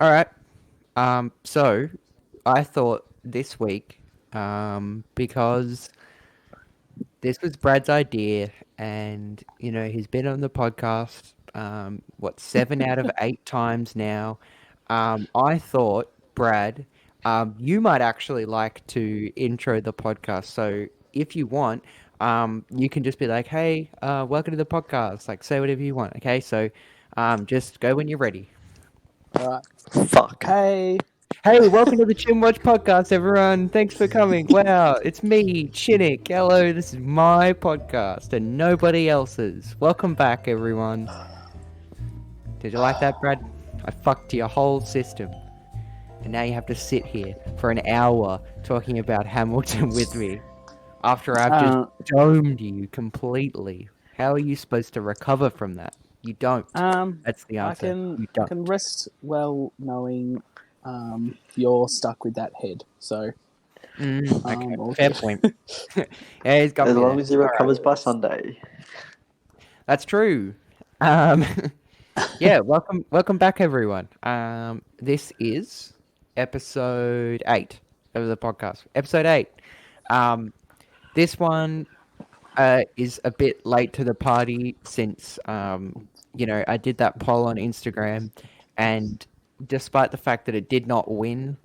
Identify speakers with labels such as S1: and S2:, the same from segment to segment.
S1: All right. So I thought this week, because this was Brad's idea, and he's been on the podcast, what, 7 out of 8 times now. I thought, Brad, you might actually like to intro the podcast. So if you want, you can just be like, "Hey, welcome to the podcast." Like, say whatever you want. Okay, so just go when you're ready.
S2: All right.
S3: Fuck.
S2: Hey.
S1: Hey, welcome to the Chinwatched podcast, everyone. Thanks for coming. Wow, it's me, Chinnick. Hello, this is my podcast and nobody else's. Welcome back, everyone. Did you like that, Brad? I fucked your whole system. And now you have to sit here for an hour talking about Hamilton with me after I've just domed you completely. How are you supposed to recover from that? You don't. That's the answer. You
S2: I can rest well knowing you're stuck with that head. So
S1: okay, fair point. Yeah, he's got
S3: As
S1: me
S3: long
S1: there.
S3: as he recovers by Sunday.
S1: That's true. Yeah, welcome back, everyone. This is episode 8 of the podcast. Episode 8. This one is a bit late to the party since I did that poll on Instagram, and despite the fact that it did not win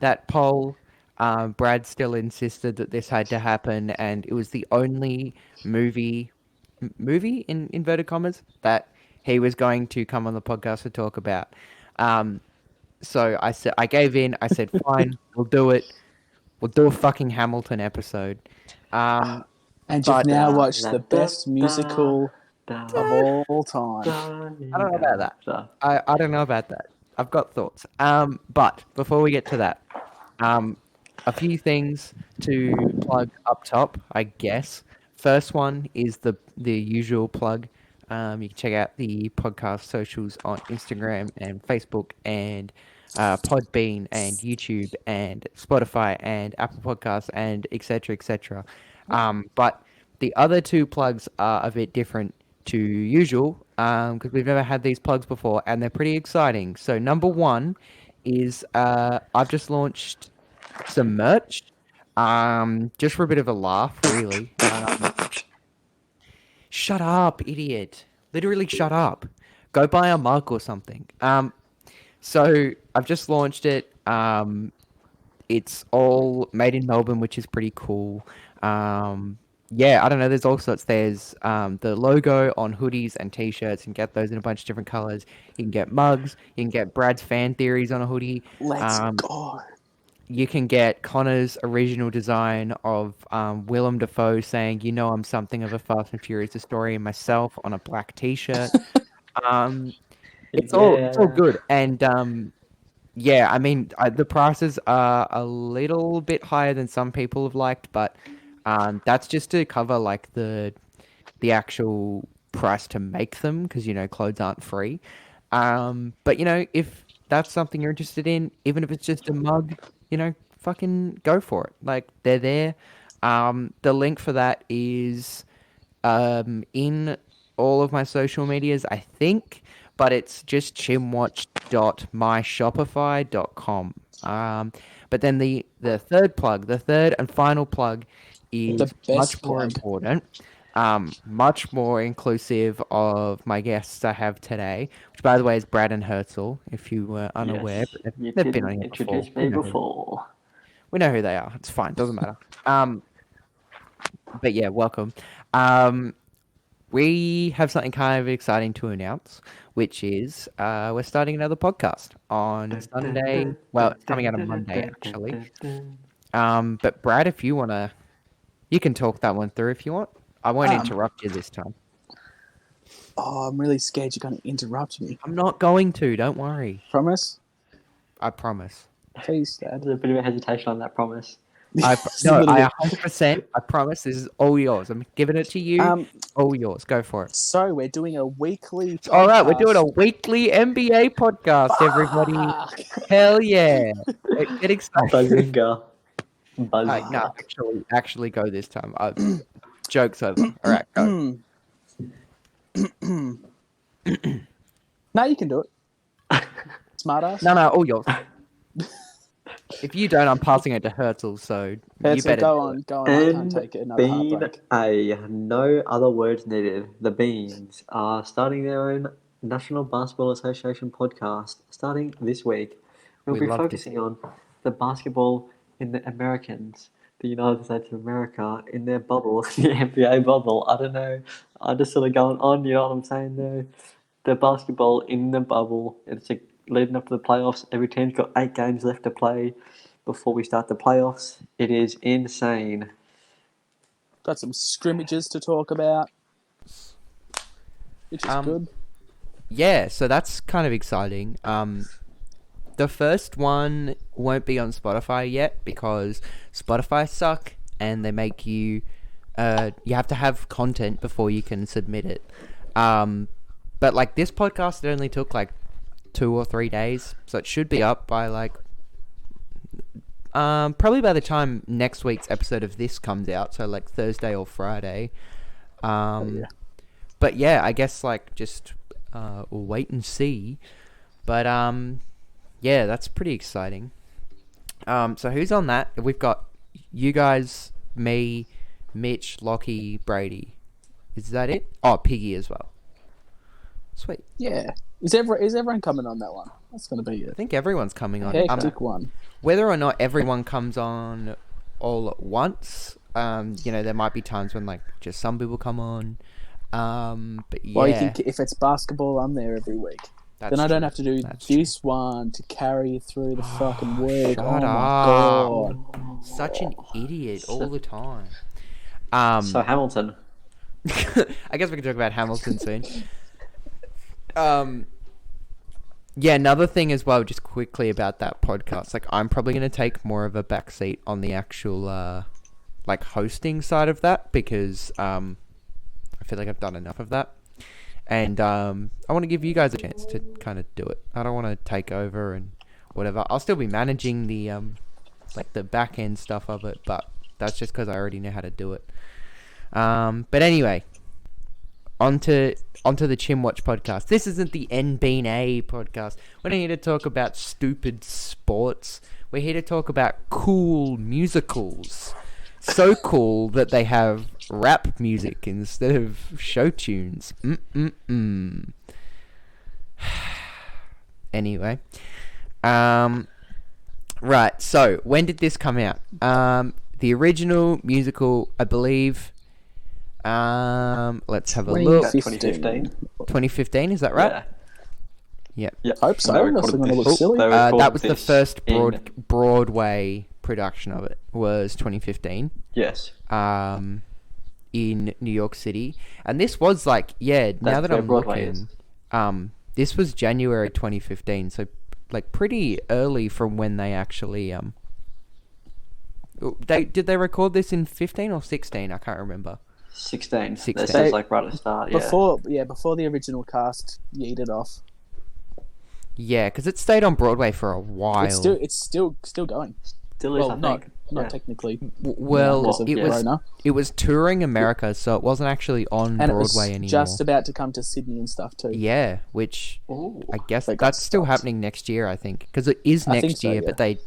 S1: that poll, Brad still insisted that this had to happen, and it was the only movie in inverted commas that he was going to come on the podcast to talk about. So I gave in. I said, fine, we'll do it. We'll do a fucking Hamilton episode.
S2: And you've now watched the best musical of all time.
S1: I don't know about that. I don't know about that. I've got thoughts. But before we get to that, a few things to plug up top, I guess. First one is the usual plug. You can check out the podcast socials on Instagram and Facebook and Podbean and YouTube and Spotify and Apple Podcasts and etc. etc. But the other two plugs are a bit different to usual because we've never had these plugs before and they're pretty exciting. So number one is I've just launched some merch, just for a bit of a laugh, really. Shut up, idiot! Literally, shut up. Go buy a mug or something. So I've just launched it. It's all made in Melbourne, which is pretty cool. Yeah, I don't know. There's all sorts. There's the logo on hoodies and t-shirts. You can get those in a bunch of different colors. You can get mugs. You can get Brad's fan theories on a hoodie.
S2: Let's go.
S1: You can get Connor's original design of Willem Dafoe saying, I'm something of a Fast and Furious historian myself on a black t-shirt. It's all good. And yeah, I mean, the prices are a little bit higher than some people have liked, but that's just to cover like the actual price to make them because clothes aren't free. But if that's something you're interested in, even if it's just a mug, fucking go for it. Like, they're there. The link for that is in all of my social medias, I think, but it's just chimwatch.myshopify.com. But then the third and final plug is much more important, much more inclusive of my guests I have today, which, by the way, is Brad and Herzl, if you were unaware.
S3: Yes,
S1: but
S3: you
S1: they've been
S3: didn't
S1: on here
S3: introduce
S1: before.
S3: me before.
S1: We know who they are. It's fine. Doesn't matter. But yeah, welcome. We have something kind of exciting to announce, which is we're starting another podcast on Sunday. Well, it's coming out on Monday, actually. But Brad, if you want to, you can talk that one through if you want. I won't interrupt you this time.
S2: Oh, I'm really scared you're going to interrupt me.
S1: I'm not going to. Don't worry.
S2: Promise?
S1: I promise.
S2: Please, Dad.
S3: There's a bit of a hesitation on that promise.
S1: I 100%. I promise. This is all yours. I'm giving it to you. All yours. Go for it.
S2: So we're doing a weekly podcast.
S1: All right, we're doing a weekly NBA podcast, everybody. Hell yeah! Get excited.
S3: Buzzinga.
S1: No, actually, go this time. Joke's over. All right, go.
S2: Now you can do it. Smartass?
S1: No, all yours. If you don't, I'm passing it to Herzl, so you
S2: Herzl,
S1: better
S2: go on. I can't take it. Another
S3: Bean
S2: heartbreak.
S3: A, no other words needed. The Beans are starting their own National Basketball Association podcast starting this week. We'll
S1: We
S3: be
S1: love to
S3: focusing on the basketball in the Americans, the United States of America, in their bubble, the NBA bubble. I don't know. I'm just sort of going on, you know what I'm saying there? The basketball in the bubble. It's leading up to the playoffs. Every team's got 8 games left to play before we start the playoffs. It is insane.
S2: Got some scrimmages to talk about, which is good.
S1: Yeah, so that's kind of exciting. The first one won't be on Spotify yet because Spotify suck and they make you have to have content before you can submit it. But like this podcast, it only took like 2 or 3 days, so it should be up by like probably by the time next week's episode of this comes out, so like Thursday or Friday.
S2: Yeah.
S1: But yeah, I guess like just we'll wait and see. But yeah, that's pretty exciting. So who's on that? We've got you guys, me, Mitch, Lockie, Brady. Is that it? Oh, Piggy as well. Sweet.
S2: Yeah. Is everyone coming on that one? That's going to be
S1: I
S2: it.
S1: think everyone's coming on.
S2: Hectic one.
S1: Whether or not everyone comes on all at once, there might be times when like just some people come on. But yeah.
S2: Well, you think if it's basketball, I'm there every week. Then I don't have to do this one to carry through the fucking week.
S1: Shut
S2: oh my
S1: up.
S2: god.
S1: Such an idiot all the time.
S3: So Hamilton.
S1: I guess we can talk about Hamilton soon. Yeah, another thing as well, just quickly about that podcast. Like, I'm probably going to take more of a backseat on the actual, hosting side of that because I feel like I've done enough of that. And I want to give you guys a chance to kind of do it. I don't want to take over and whatever. I'll still be managing the the back end stuff of it, but that's just because I already know how to do it. But anyway, onto the Chinwatched podcast. This isn't the NBA podcast. We're not here to talk about stupid sports. We're here to talk about cool musicals. So cool that they have rap music instead of show tunes. Anyway. Right, so when did this come out? The original musical, I believe. Let's have a look.
S3: 2015.
S1: 2015, is that right?
S3: Yeah.
S1: Yeah.
S2: Hope so. Unless they're going to look silly.
S1: That was the first Broadway production of it. Was 2015.
S3: Yes.
S1: In New York City, and this was like now that I'm looking, this was January 2015. So like pretty early from when they actually did they record this in 15 or 16? I can't remember.
S3: 16.
S1: 16.
S3: That sounds like right at the start. Yeah.
S2: Before the original cast yeeted off.
S1: Yeah, because it stayed on Broadway for a while.
S2: It's still going.
S3: Still is, I think.
S2: Not technically.
S1: Well, it was touring America, so it wasn't actually on
S2: and
S1: Broadway anymore.
S2: And it was just about to come to Sydney and stuff too.
S1: Yeah, which I guess that's still happening next year, I think. Because it is next year, but they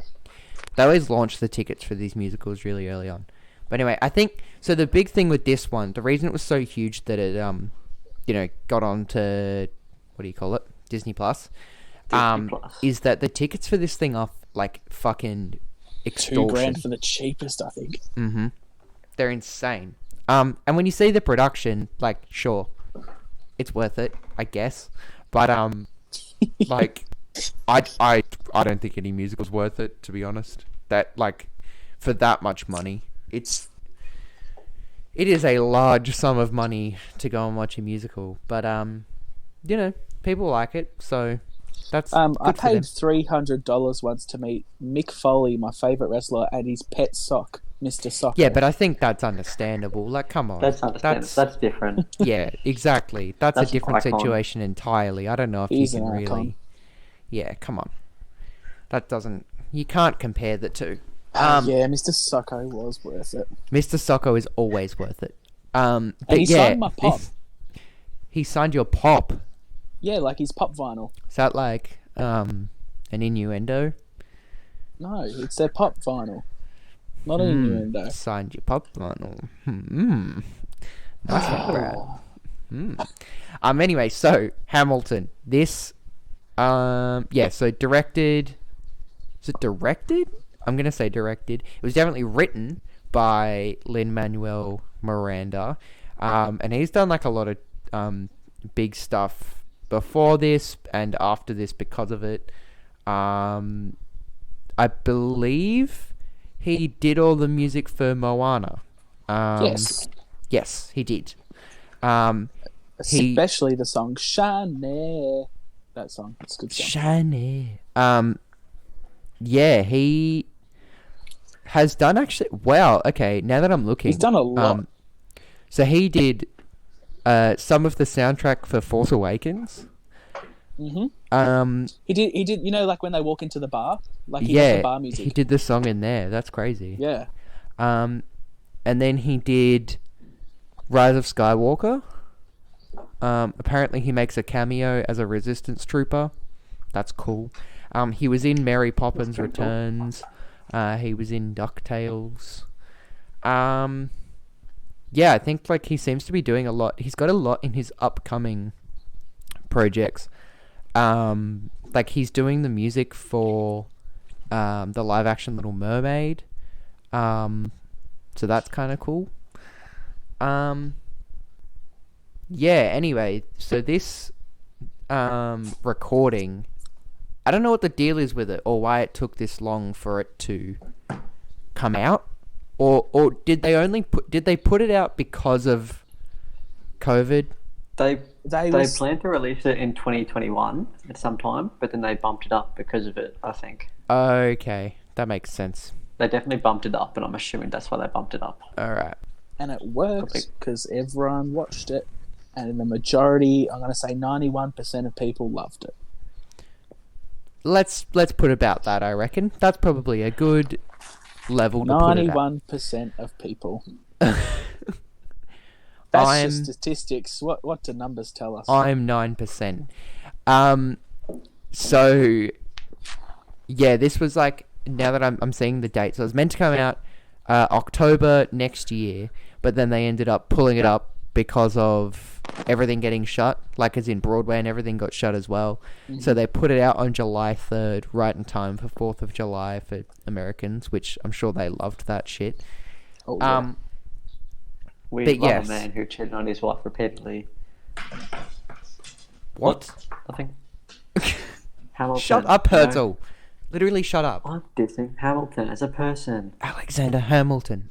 S1: always launch the tickets for these musicals really early on. But anyway, I think... So the big thing with this one, the reason it was so huge that it, got on to... What do you call it? Disney Plus. Is that the tickets for this thing are, like, fucking... extortion.
S2: $2,000 for the cheapest, I think.
S1: Mm-hmm. They're insane. And when you see the production, like, sure, it's worth it, I guess. But like, I don't think any musical's worth it, to be honest. That like, for that much money, it is a large sum of money to go and watch a musical. But people like it, so. That's
S2: I paid $300 once to meet Mick Foley, my favourite wrestler, and his pet sock, Mr. Sock.
S1: Yeah, but I think that's understandable. Like, come on.
S3: That's understandable. That's different.
S1: Yeah, exactly. That's a different situation entirely. I don't know if you can really... Yeah, come on. That doesn't... You can't compare the two.
S2: Yeah, Mr. Socko was worth it.
S1: Mr. Socko is always worth it.
S2: And he signed my pop.
S1: He signed your pop?
S2: Yeah, like his pop vinyl.
S1: Is that like, an innuendo?
S2: No, it's their pop vinyl, not an innuendo.
S1: Signed your pop vinyl. Nice one, Brad. Anyway, so Hamilton. This, so directed. Is it directed? I'm gonna say directed. It was definitely written by Lin-Manuel Miranda, and he's done like a lot of big stuff before this and after this because of it. I believe he did all the music for Moana. Yes, he did.
S2: Especially the song Shane. That song. It's a good song.
S1: Shane. Yeah, he has done actually. Wow. Okay, now that I'm looking,
S2: He's done a lot.
S1: So he did some of the soundtrack for Force Awakens.
S2: Mm-hmm. He did. You know, like when they walk into the bar, like he
S1: yeah,
S2: did the bar music.
S1: He did the song in there. That's crazy.
S2: Yeah.
S1: And then he did Rise of Skywalker. Apparently he makes a cameo as a Resistance trooper. That's cool. He was in Mary Poppins Returns. He was in DuckTales. Yeah, I think like he seems to be doing a lot. He's got a lot in his upcoming projects. Like he's doing the music for the live action Little Mermaid. So that's kind of cool. Yeah, anyway, so this recording, I don't know what the deal is with it or why it took this long for it to come out. Or did they put it out because of COVID?
S3: They planned to release it in 2021 at some time, but then they bumped it up because of it, I think.
S1: Okay, that makes sense.
S3: They definitely bumped it up, and I'm assuming that's why they bumped it up.
S1: Alright.
S2: And it worked because everyone watched it, and the majority, I'm going to say 91% of people loved it.
S1: Let's put about that, I reckon. That's probably a good level to put it at.
S2: 91% of people. That's just statistics. What do numbers tell us?
S1: I'm 9%. So yeah, this was like, now that I'm seeing the dates, so it was meant to come out October next year, but then they ended up pulling it up because of everything getting shut, like as in Broadway and everything got shut as well. Mm-hmm. So they put it out on July 3rd, right in time for 4th of July for Americans, which I'm sure they loved that shit.
S3: Oh, yeah. We love a man who cheated on his wife repeatedly.
S1: What?
S3: Nothing. Hamilton.
S1: Shut up, Herzl. No. Literally shut up.
S3: I'm dissing Hamilton as a person.
S1: Alexander Hamilton.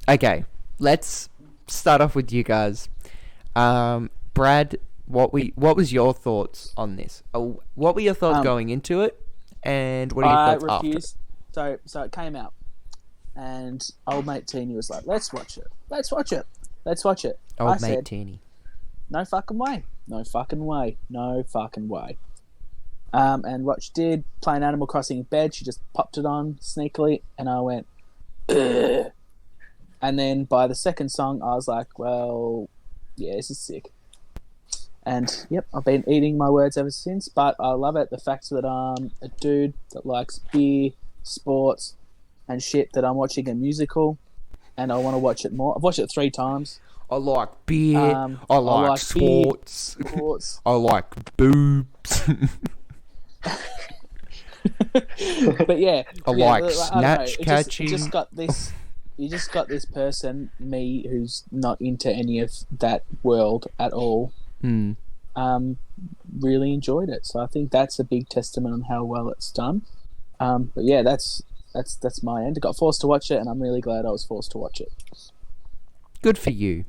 S1: Okay, let's start off with you guys. Brad, what was your thoughts on this? What were your thoughts going into it, and what are your thoughts after? I refused.
S2: So it came out, and old mate Teeny was like, "Let's watch it. Let's watch it. Let's watch it."
S1: Old mate Teeny.
S2: No fucking way. No fucking way. No fucking way. And what she did, playing Animal Crossing in bed, she just popped it on sneakily, and I went, ugh. And then by the second song, I was like, well, yeah, this is sick. And, yep, I've been eating my words ever since, but I love it. The fact that I'm a dude that likes beer, sports, and shit, that I'm watching a musical, and I want to watch it more. I've watched it 3 times.
S1: I like beer. I like sports. I like boobs.
S2: But yeah,
S1: I like snatch catching.
S2: You just got this person, me, who's not into any of that world at all. Really enjoyed it, so I think that's a big testament on how well it's done. But yeah, that's my end. I got forced to watch it, and I'm really glad I was forced to watch it.
S1: Good for you.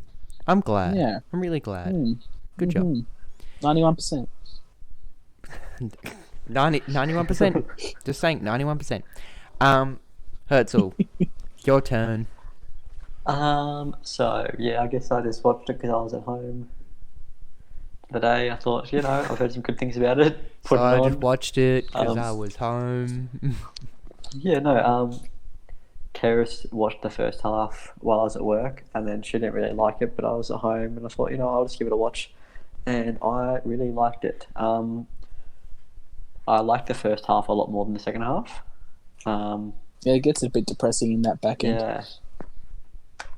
S1: I'm glad.
S2: Yeah,
S1: I'm really glad. Good job.
S2: 91%.
S1: 91%. Just saying, 91%. Herzl, your turn.
S3: So yeah, I guess I just watched it because I was at home today. I thought, I've heard some good things about it.
S1: I just watched it because I was home.
S3: Yeah, no. Karis watched the first half while I was at work, and then she didn't really like it, but I was at home, and I thought, I'll just give it a watch, and I really liked it. I like the first half a lot more than the second half.
S2: Yeah, it gets a bit depressing in that back end.
S3: Yeah.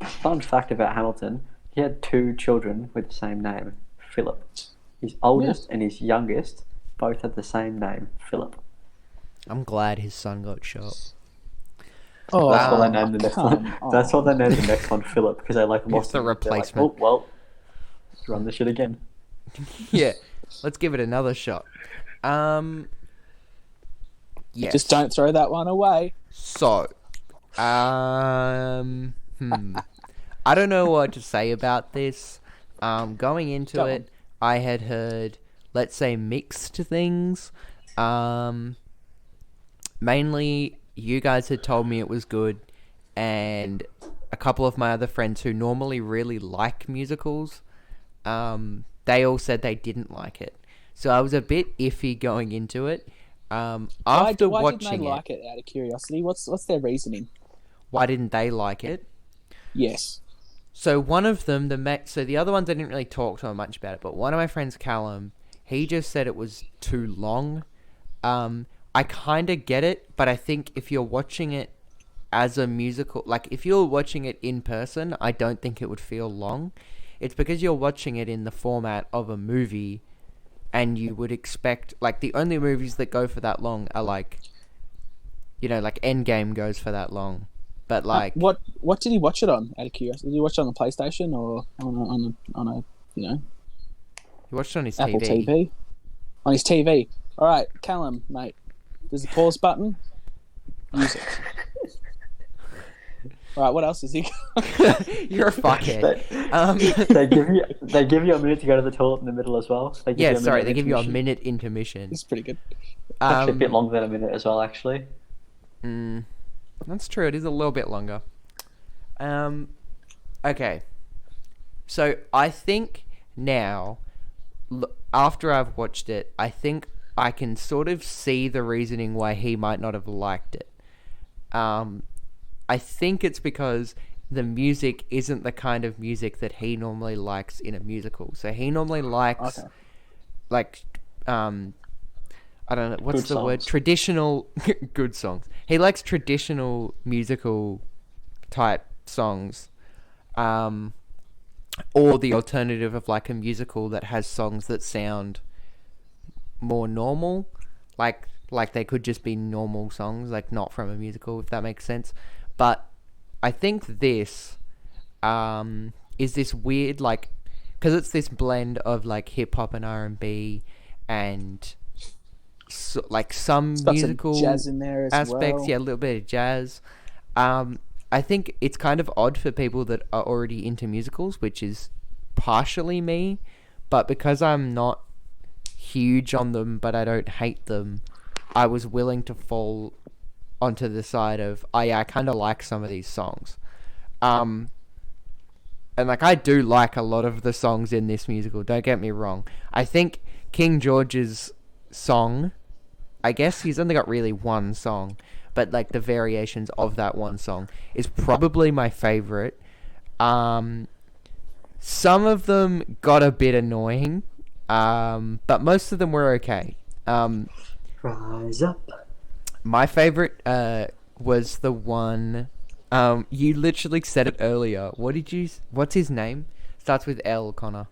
S3: Fun fact about Hamilton: he had 2 children with the same name, Philip. His oldest and his youngest both had the same name, Philip.
S1: I'm glad his son got shot.
S2: Oh,
S3: That's why they named the next one.
S2: come
S3: That's why
S2: on.
S3: they named the next one Philip, because they like lost
S1: the
S3: him. They're
S1: replacement.
S3: Like, oh well, let's run this shit again.
S1: Yeah, let's give it another shot. Yes.
S2: Just don't throw that one away.
S1: So, I don't know what to say about this. Going into
S2: Go
S1: it, I had heard, let's say, mixed things. Mainly, you guys had told me it was good, and a couple of my other friends who normally really like musicals, they all said they didn't like it. So I was a bit iffy going into it. After
S2: why
S1: watching
S2: didn't they like it? Out of curiosity, what's their reasoning?
S1: why didn't they like it?
S2: Yes.
S1: So one of them, so the other ones I didn't really talk to him much about it, but one of my friends, Callum, he just said it was too long. I kind of get it, but I think if you're watching it as a musical, like if you're watching it in person, I don't think it would feel long. It's because you're watching it in the format of a movie, and you would expect, like, the only movies that go for that long are like, like Endgame goes for that long. But like,
S2: what did he watch it on? Out of curiosity, did he watch it on the PlayStation or on a
S1: he watched it on his
S2: Apple
S1: TV.
S2: TV? On his TV. All right, Callum, mate. There's a pause button. Use it. All right, what else is he?
S1: You're a fucked.
S3: They give you a minute to go to the toilet in the middle as well. They give you a minute
S1: They give you a
S3: intermission.
S1: minute intermission.
S2: It's pretty good.
S3: Actually, a bit longer than a minute as well. Actually,
S1: That's true. It is a little bit longer. Okay. So I think now, after I've watched it, I think I can sort of see the reasoning why he might not have liked it. I think it's because the music isn't the kind of music that he normally likes in a musical. So he normally likes, like, I don't know, what's the word? Traditional, good songs. He likes traditional musical type songs. Or the alternative of like a musical that has songs that sound more normal. Like they could just be normal songs, like not from a musical, if that makes sense. But I think this is this weird, like, because it's this blend of like hip hop and R&B and like some musical
S2: jazz in there as
S1: aspects.
S2: well.
S1: Yeah, a little bit of jazz. I think it's kind of odd for people that are already into musicals, which is partially me, but because I'm not huge on them, but I don't hate them, I was willing to fall onto the side of, oh yeah, I kind of like some of these songs. And like, I do like a lot of the songs in this musical, don't get me wrong. I think King George's song, I guess he's only got really one song, but like the variations of that one song is probably my favorite. Some of them got a bit annoying, but most of them were okay.
S3: Rise up.
S1: My favorite was the one, you literally said it earlier. What's his name? Starts with L, Connor.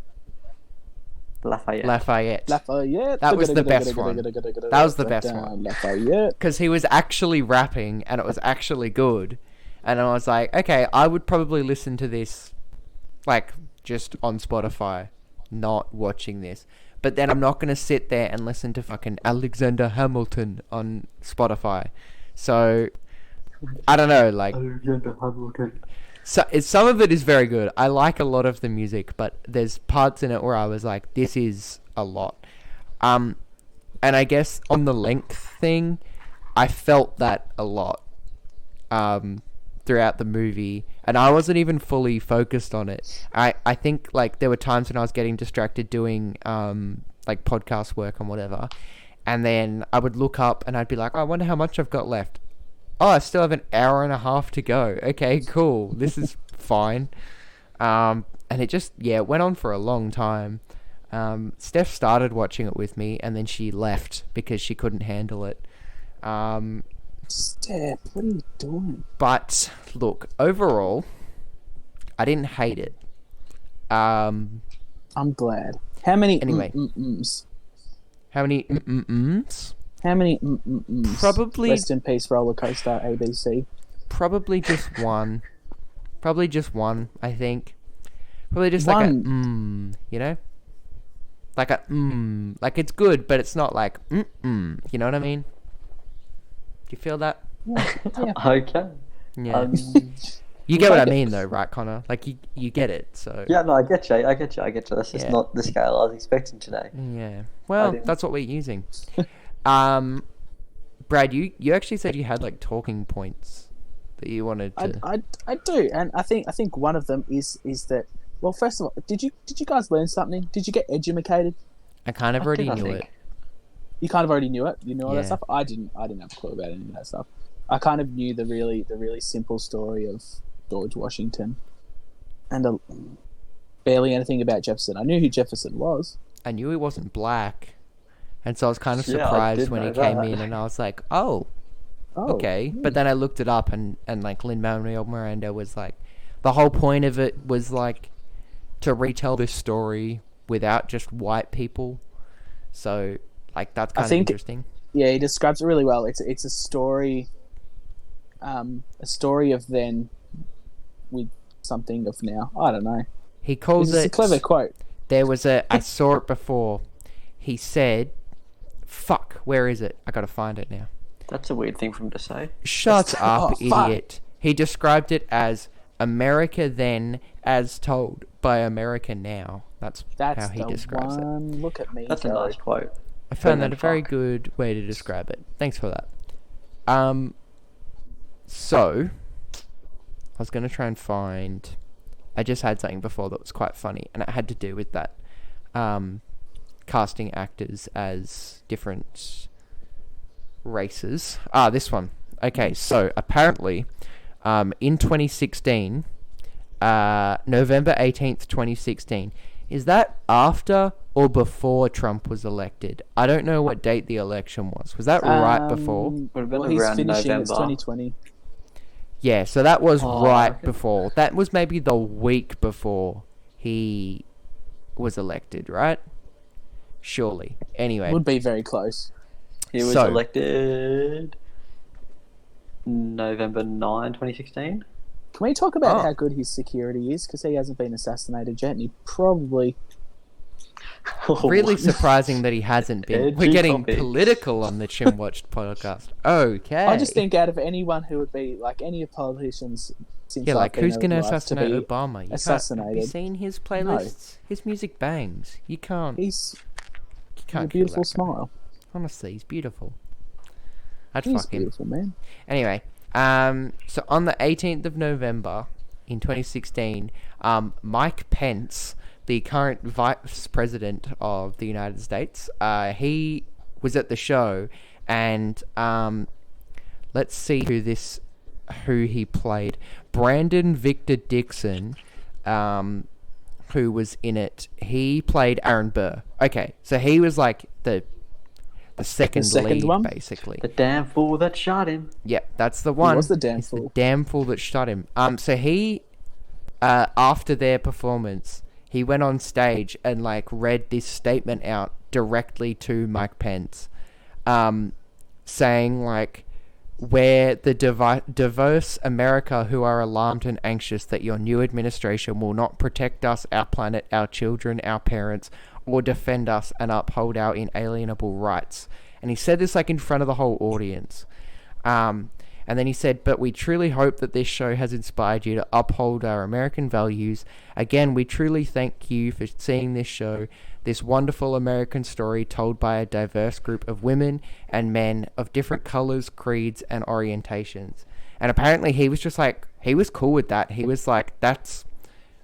S3: Lafayette.
S1: That was the best one. That was the best one.
S2: Lafayette.
S1: Because he was actually rapping, and it was actually good. And I was like, okay, I would probably listen to this, like, just on Spotify, not watching this. But then I'm not going to sit there and listen to fucking Alexander Hamilton on Spotify. So, I don't know, like...
S3: Alexander Hamilton.
S1: So, some of it is very good. I like a lot of the music, but there's parts in it where I was like, this is a lot. And I guess on the length thing, I felt that a lot throughout the movie, and I wasn't even fully focused on it. I think like there were times when I was getting distracted doing like podcast work and whatever, and then I would look up and I'd be like, oh, I wonder how much I've got left. Oh, I still have an hour and a half to go. Okay, cool. This is fine. And it just, it went on for a long time. Steph started watching it with me, and then she left because she couldn't handle it.
S2: Step, what are you doing?
S1: But look, overall, I didn't hate it.
S2: I'm glad. How many
S1: Anyway.
S2: mm-mm-ms?
S1: How many mm-mm-ms?
S2: How many mm-mm-ms?
S1: Probably-
S2: Rest in peace, roller coaster ABC.
S1: Probably just one. Probably just one, I think. Probably just like a you know? Like a like it's good, but it's not like you know what I mean? Do you feel that?
S2: Yeah.
S3: Okay.
S1: Yeah.
S3: You
S1: You get what I
S2: take it.
S1: mean though, right, Connor? Like you get it, so
S3: Yeah, no, I get you. That's just
S1: Yeah.
S3: not the scale I was expecting today.
S1: yeah. Well,
S3: didn't.
S1: that's what we're using. Brad, you actually said you had like talking points that you wanted to.
S2: I do, and I think one of them is that. Well, first of all, did you guys learn something? Did you get edumacated?
S1: I kind of already
S3: I
S1: knew
S3: think.
S1: it.
S2: You kind of already knew it. You knew all
S1: Yeah.
S2: that stuff. I didn't have a clue about any of that stuff. I kind of knew the really simple story of George Washington, and barely anything about Jefferson. I knew who Jefferson was.
S1: I knew he wasn't black, and so I was kind of
S3: Yeah, I
S1: surprised
S3: did
S1: when he
S3: know
S1: came
S3: that.
S1: in, and I was like, oh,
S2: Oh,
S1: okay. But then I looked it up, and like Lin-Manuel Miranda was like, the whole point of it was like to retell this story without just white people. So like that's kind of
S2: think-
S1: interesting.
S2: yeah, he describes it really well. It's a story, a story of then with something of now. I don't know.
S1: He calls
S2: It's
S1: it.
S2: a clever quote.
S1: There was I saw it before. He said, "Fuck, where is it? I gotta find it now."
S3: That's a weird thing for him to say.
S1: Shut up,
S2: Oh, fuck.
S1: idiot. He described it as America then as told by America now. That's
S2: That's
S1: how he
S2: the
S1: describes it.
S2: one. Look at me.
S3: That's a
S2: go.
S3: nice quote.
S1: I found
S3: Better
S1: that a
S3: than
S1: very
S3: fuck.
S1: good way to describe it. Thanks for that. So I was gonna try and find. I just had something before that was quite funny, and it had to do with that. Casting actors as different races. This one. Okay, so apparently, in 2016, November 18th, 2016, is that after or before Trump was elected? I don't know what date the election was. Was that right before?
S3: Would have been
S2: Well, he's
S3: around
S2: finishing. It's
S3: November.
S2: 2020.
S1: Yeah, so that was
S3: Oh,
S1: right
S3: okay.
S1: before. That was maybe the week before he was elected, right? Surely. Anyway.
S2: Would be very close.
S3: He was
S1: So-
S3: elected November 9, 2016.
S2: Can we talk about
S1: Oh.
S2: how good his security is? Because he hasn't been assassinated yet, and he probably.
S1: Really surprising that he hasn't been. We're
S3: Edgy
S1: getting
S3: topics.
S1: political on the Chinwatched podcast. Okay.
S2: I just think out of anyone who would be like any politicians since
S1: Yeah,
S2: I've
S1: like
S2: been
S1: who's gonna
S2: alive to
S1: assassinate
S2: be-
S1: Obama? You Have you
S2: assassinated.
S1: seen his playlists? His music bangs. You can't.
S2: He's
S1: You
S2: a
S1: can't kill
S2: beautiful
S1: that guy.
S2: smile.
S1: Honestly, he's beautiful. I'd
S2: He's
S1: fuck him.
S2: beautiful, man.
S1: Anyway, so on the 18th of November in 2016, Mike Pence, the current vice president of the United States, he was at the show, and let's see who he played. Brandon Victor Dixon, who was in it. He played Aaron Burr. Okay, so he was like the second lead,
S2: one?
S1: basically.
S3: The damn fool that shot him.
S1: Yeah, that's the one.
S2: was the damn
S1: He's
S2: fool.
S1: the damn fool that shot him. So he, after their performance, he went on stage and like read this statement out directly to Mike Pence, saying like, "We're the diverse America who are alarmed and anxious that your new administration will not protect us, our planet, our children, our parents, or defend us and uphold our inalienable rights." And he said this like in front of the whole audience. And then he said, "But we truly hope that this show has inspired you to uphold our American values. Again, we truly thank you for seeing this show, this wonderful American story told by a diverse group of women and men of different colors, creeds, and orientations." And apparently he was just like, he was cool with that. He was like, that's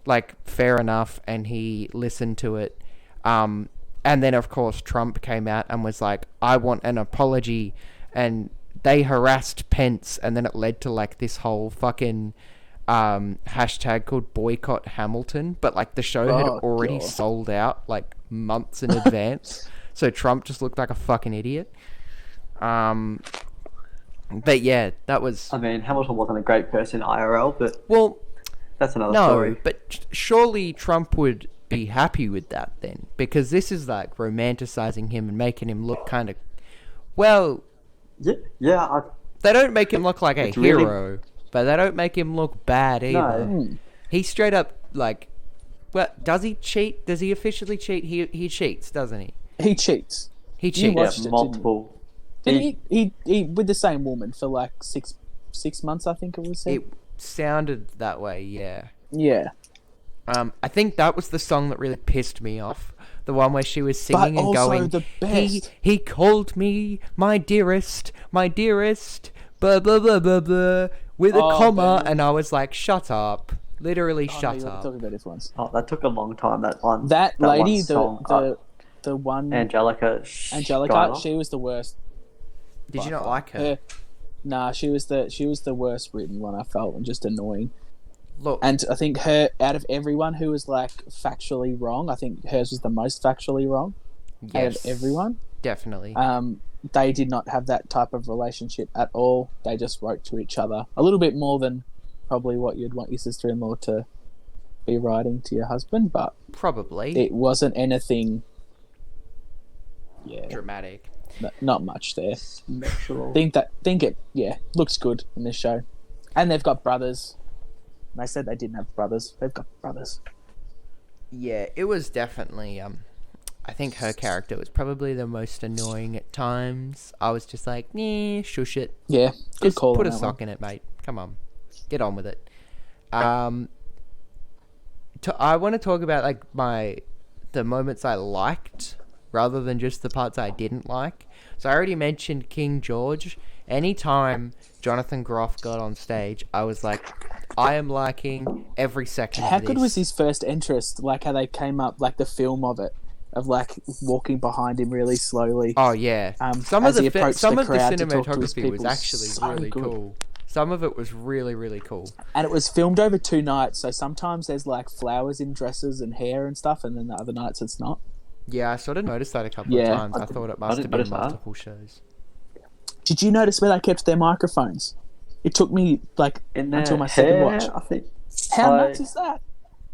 S1: like fair enough. And he listened to it. And then of course Trump came out and was like, "I want an apology." And they harassed Pence, and then it led to like this whole fucking hashtag called boycott Hamilton. But like the show had
S2: Oh,
S1: already
S2: God.
S1: sold out like months in advance. So Trump just looked like a fucking idiot. But yeah, that was...
S3: I mean, Hamilton wasn't a great person IRL, but
S1: Well,
S3: that's another
S1: no,
S3: story.
S1: but surely Trump would be happy with that then. Because this is like romanticizing him and making him look kind of... Well,
S3: Yeah.
S1: they don't make him look like a
S3: It's really-
S1: hero, but they don't make him look bad either.
S3: No.
S1: He straight up, like... Well, does he cheat? Does he officially cheat? He cheats, doesn't he?
S2: He cheats.
S1: He
S2: You
S1: cheats.
S2: watched it,
S3: multiple.
S2: Didn't he with the same woman for like six months, I think it was.
S1: It sounded that way, yeah.
S2: Yeah.
S1: I think that was the song that really pissed me off. The one where she was
S2: But
S1: singing and
S2: also
S1: going,
S2: the best.
S1: He called me my dearest, blah, blah, blah, blah, blah, with a comma,
S2: man.
S1: and I was like, shut up. Literally,
S2: Oh, no,
S1: shut
S2: you're
S1: up.
S2: talking about different ones.
S3: Oh, that took a long time. That one.
S2: That lady,
S3: one song,
S2: the one
S3: Angelica. Schuyler.
S2: she was the worst.
S1: Did you
S2: by
S1: not
S2: far.
S1: like her?
S2: Nah, she was the worst written one, I felt, and just annoying.
S1: Look,
S2: And I think her, out of everyone who was like factually wrong, I think hers was the most factually wrong out of
S1: yes,
S2: everyone.
S1: definitely.
S2: They did not have that type of relationship at all. They just wrote to each other a little bit more than probably what you'd want your sister-in-law to be writing to your husband, but
S1: Probably.
S2: it wasn't anything. Yeah,
S1: Dramatic.
S2: not much there.
S3: Sexual.
S2: Think it looks good in this show, and they've got brothers. They said they didn't have brothers. They've got brothers.
S1: Yeah, it was definitely, I think her character was probably the most annoying at times. I was just like, nah, shush it.
S2: Yeah, good
S1: Just
S2: call.
S1: put
S2: on
S1: a
S2: that
S1: sock
S2: one.
S1: in it, mate. Come on. Get on with it. I want to talk about, like, the moments I liked rather than just the parts I didn't like. So I already mentioned King George. Anytime Jonathan Groff got on stage, I was like, I am liking every second
S2: How
S1: of this.
S2: good was his first entrance? Like how they came up, like the film of it, of like walking behind him really slowly.
S1: Oh, yeah. Some
S2: as
S1: of
S2: he
S1: the
S2: approached
S1: some
S2: the
S1: of the
S2: crowd to talk to his
S1: cinematography was
S2: people.
S1: actually
S2: So
S1: really
S2: good.
S1: cool. Some of it was really, really cool.
S2: And it was filmed over 2 nights, so sometimes there's like flowers in dresses and hair and stuff, and then the other nights it's not.
S1: Yeah, I sort of noticed that a couple of
S2: Yeah.
S1: times. I thought it must have
S3: didn't
S1: been
S3: notice that.
S1: multiple shows.
S2: Did you notice where they kept their microphones? It took me like
S3: In their
S2: until my second
S3: hair,
S2: watch.
S3: I think.
S2: How
S3: I-
S2: nuts is that?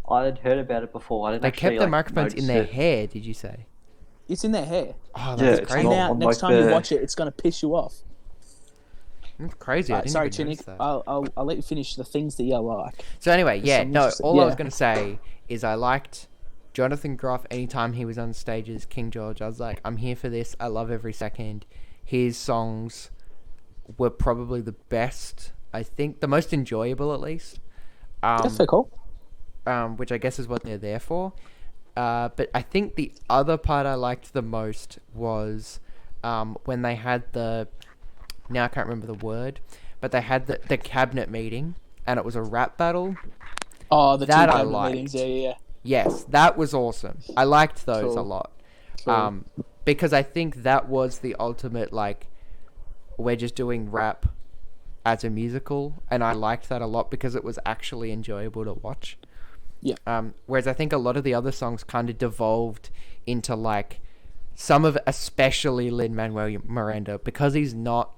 S3: I had heard about it before. I didn't
S1: They
S3: actually,
S1: kept the microphones in
S3: notice
S1: their
S3: it.
S1: hair, did you say?
S2: It's in their hair.
S1: Oh,
S3: Yeah,
S1: that's
S3: it's
S1: crazy.
S2: And
S3: not
S2: now
S3: on,
S2: next
S3: like,
S2: time you
S3: the-
S2: watch it, it's going to piss you off.
S1: That's crazy. I didn't
S2: Sorry,
S1: even notice
S2: Chinik.
S1: that.
S2: I'll let you finish the things that you like.
S1: So anyway, yeah,
S2: some
S1: no,
S2: interesting-
S1: all I was
S2: yeah.
S1: going to say is I liked Jonathan Groff anytime he was on stage as King George. I was like, I'm here for this. I love every second. His songs were probably the best. I think the most enjoyable, at least.
S2: That's very cool.
S1: Which I guess is what they're there for. But I think the other part I liked the most was when they had the... Now I can't remember the word. But they had the cabinet meeting, and it was a rap battle.
S2: Oh, the two
S1: that I
S2: cabinet
S1: liked.
S2: meetings. Yeah.
S1: Yes, that was awesome. I liked those a
S2: Cool.
S1: lot.
S2: Cool.
S1: Because I think that was the ultimate, like, we're just doing rap as a musical, and I liked that a lot because it was actually enjoyable to watch.
S2: Yeah.
S1: Whereas I think a lot of the other songs kind of devolved into, like, some of, especially Lin-Manuel Miranda, because he's not